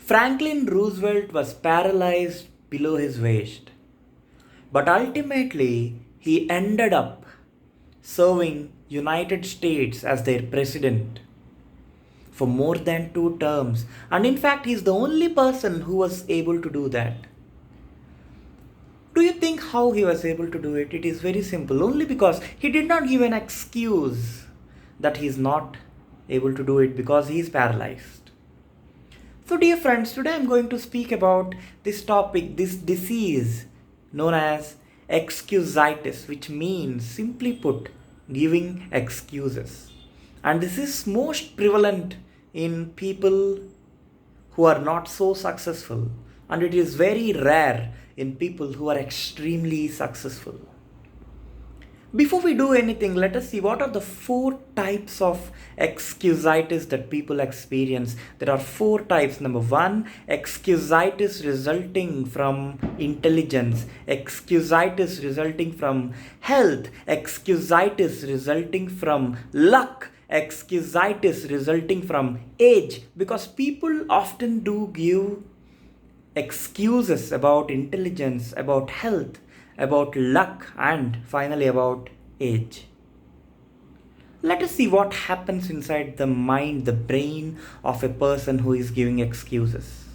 Franklin Roosevelt was paralyzed below his waist, but ultimately he ended up serving United States as their president for more than 2 terms, and in fact he's the only person who was able to do that. Do you think how he was able to do it? It is very simple, only because he did not give an excuse that he is not able to do it because he is paralyzed. So dear friends, today I am going to speak about this topic, this disease known as Excusitis, which means, simply put, giving excuses. And this is most prevalent in people who are not so successful, and it is very rare in people who are extremely successful. Before we do anything, let us see what are the 4 types of excusitis that people experience. There are 4 types. Number 1, excusitis resulting from intelligence, excusitis resulting from health, excusitis resulting from luck, excusitis resulting from age. Because people often do give excuses about intelligence, about health, about luck, and finally about age. Let us see what happens inside the mind, the brain of a person who is giving excuses.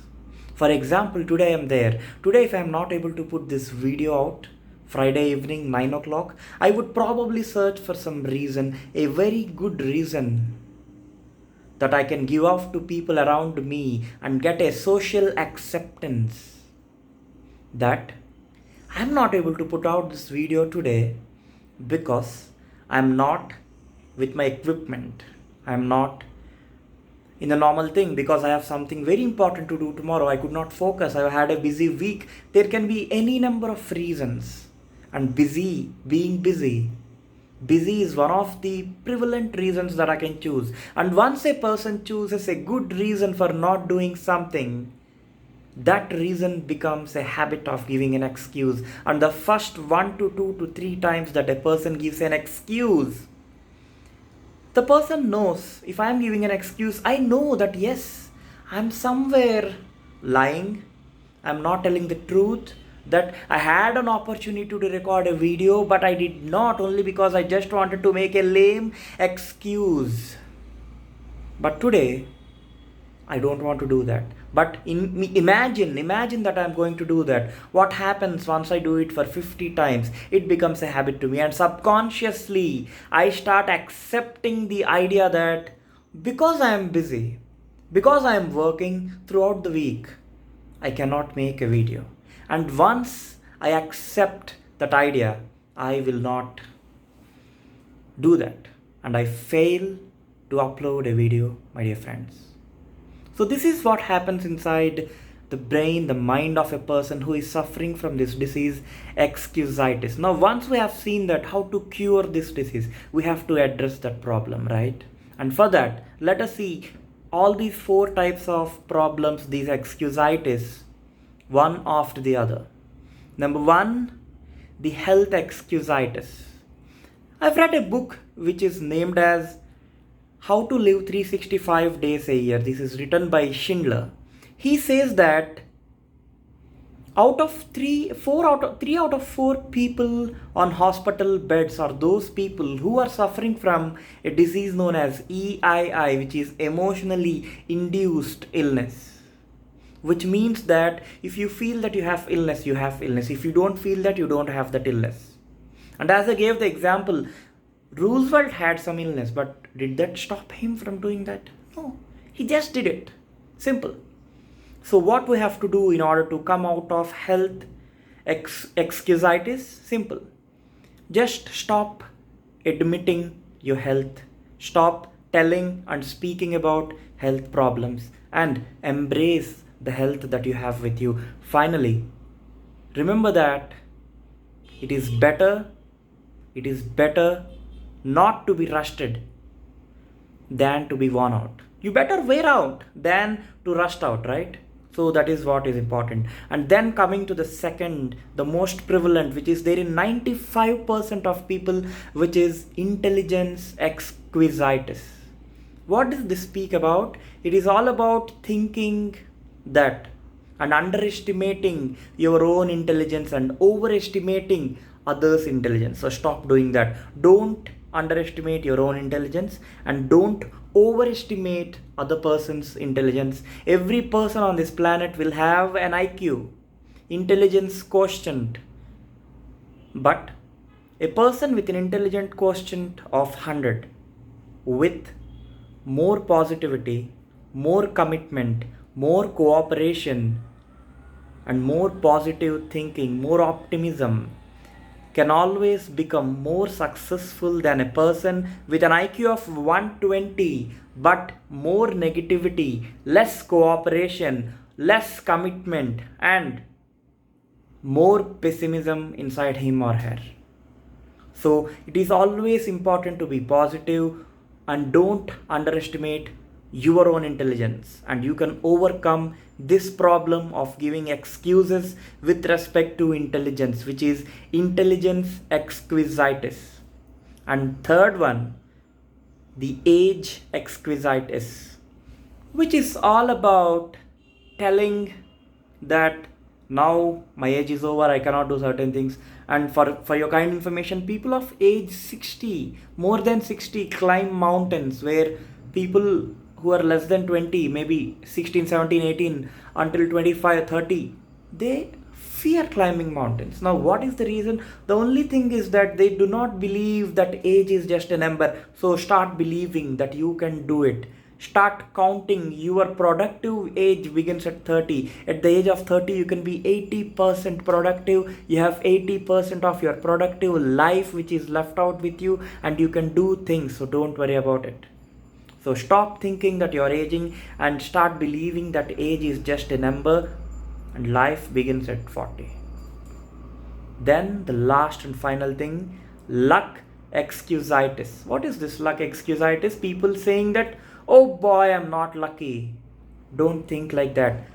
For example, today I am there. Today, if I am not able to put this video out, Friday evening, 9 o'clock, I would probably search for some reason, a very good reason that I can give off to people around me and get a social acceptance that I'm not able to put out this video today because I'm not with my equipment. I'm not in the normal thing because I have something very important to do tomorrow. I could not focus. I had a busy week. There can be any number of reasons. And being busy is one of the prevalent reasons that I can choose. And once a person chooses a good reason for not doing something, that reason becomes a habit of giving an excuse. And the first 1 to 2 to 3 times that a person gives an excuse, the person knows, if I am giving an excuse, I know that yes, I'm somewhere lying, I'm not telling the truth, that I had an opportunity to record a video, but I did not, only because I just wanted to make a lame excuse. But today, I don't want to do that. But imagine that I'm going to do that. What happens once I do it for 50 times? It becomes a habit to me, and subconsciously, I start accepting the idea that because I am busy, because I am working throughout the week, I cannot make a video. And once I accept that idea, I will not do that. And I fail to upload a video, my dear friends. So this is what happens inside the brain, the mind of a person who is suffering from this disease, excusitis. Now, once we have seen that how to cure this disease, we have to address that problem, right? And for that, let us see all these 4 types of problems, these excusitis, one after the other. Number 1, the health excusitis. I've read a book which is named as How to Live 365 Days a Year. This is written by Schindler. He says that 3 out of 4 people on hospital beds are those people who are suffering from a disease known as EII, which is emotionally induced illness. Which means that if you feel that you have illness, you have illness. If you don't feel that, you don't have that illness. And as I gave the example, Roosevelt had some illness, but did that stop him from doing that? No, he just did it. Simple. So what we have to do in order to come out of health excusitis? Simple. Just stop admitting your health. Stop telling and speaking about health problems and embrace the health that you have with you. Finally, remember that it is better not to be rusted than to be worn out. You better wear out than to rust out, right? So that is what is important. And then coming to the second, the most prevalent, which is there in 95% of people, which is intelligence exquisitis. What does this speak about? It is all about thinking that and underestimating your own intelligence and overestimating others' intelligence. So stop doing that. Don't underestimate your own intelligence and don't overestimate other person's intelligence. Every person on this planet will have an IQ, intelligence quotient, but a person with an intelligent quotient of 100, with more positivity, more commitment, more cooperation, and more positive thinking, more optimism, can always become more successful than a person with an IQ of 120 but more negativity, less cooperation, less commitment, and more pessimism inside him or her. So it is always important to be positive and don't underestimate your own intelligence, and you can overcome this problem of giving excuses with respect to intelligence, which is intelligence exquisitis. And third one, the age exquisitis, which is all about telling that now my age is over, I cannot do certain things. And for your kind information, people of age 60, more than 60, climb mountains, where people who are less than 20, maybe 16, 17, 18, until 25, 30, they fear climbing mountains. Now, what is the reason? The only thing is that they do not believe that age is just a number. So start believing that you can do it. Start counting. Your productive age begins at 30. At the age of 30, you can be 80% productive. You have 80% of your productive life which is left out with you, and you can do things. So don't worry about it. So stop thinking that you're aging and start believing that age is just a number and life begins at 40. Then the last and final thing, luck excusitis. What is this luck excusitis? People saying that, oh boy, I'm not lucky. Don't think like that.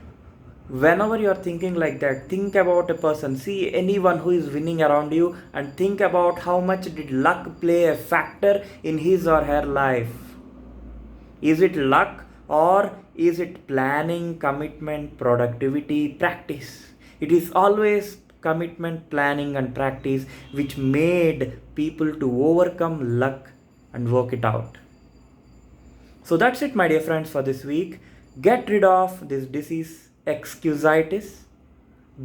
Whenever you're thinking like that, think about a person. See anyone who is winning around you and think about how much did luck play a factor in his or her life. Is it luck or is it planning, commitment, productivity, practice? It is always commitment, planning, and practice which made people to overcome luck and work it out. So that's it, my dear friends, for this week. Get rid of this disease, excusitis.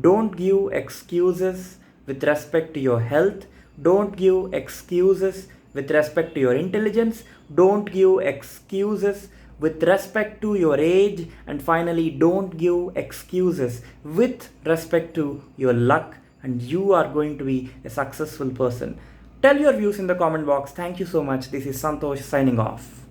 Don't give excuses with respect to your health. Don't give excuses with respect to your intelligence. Don't give excuses with respect to your age. And finally, don't give excuses with respect to your luck, and you are going to be a successful person. Tell your views in the comment box. Thank you so much. This is Santosh signing off.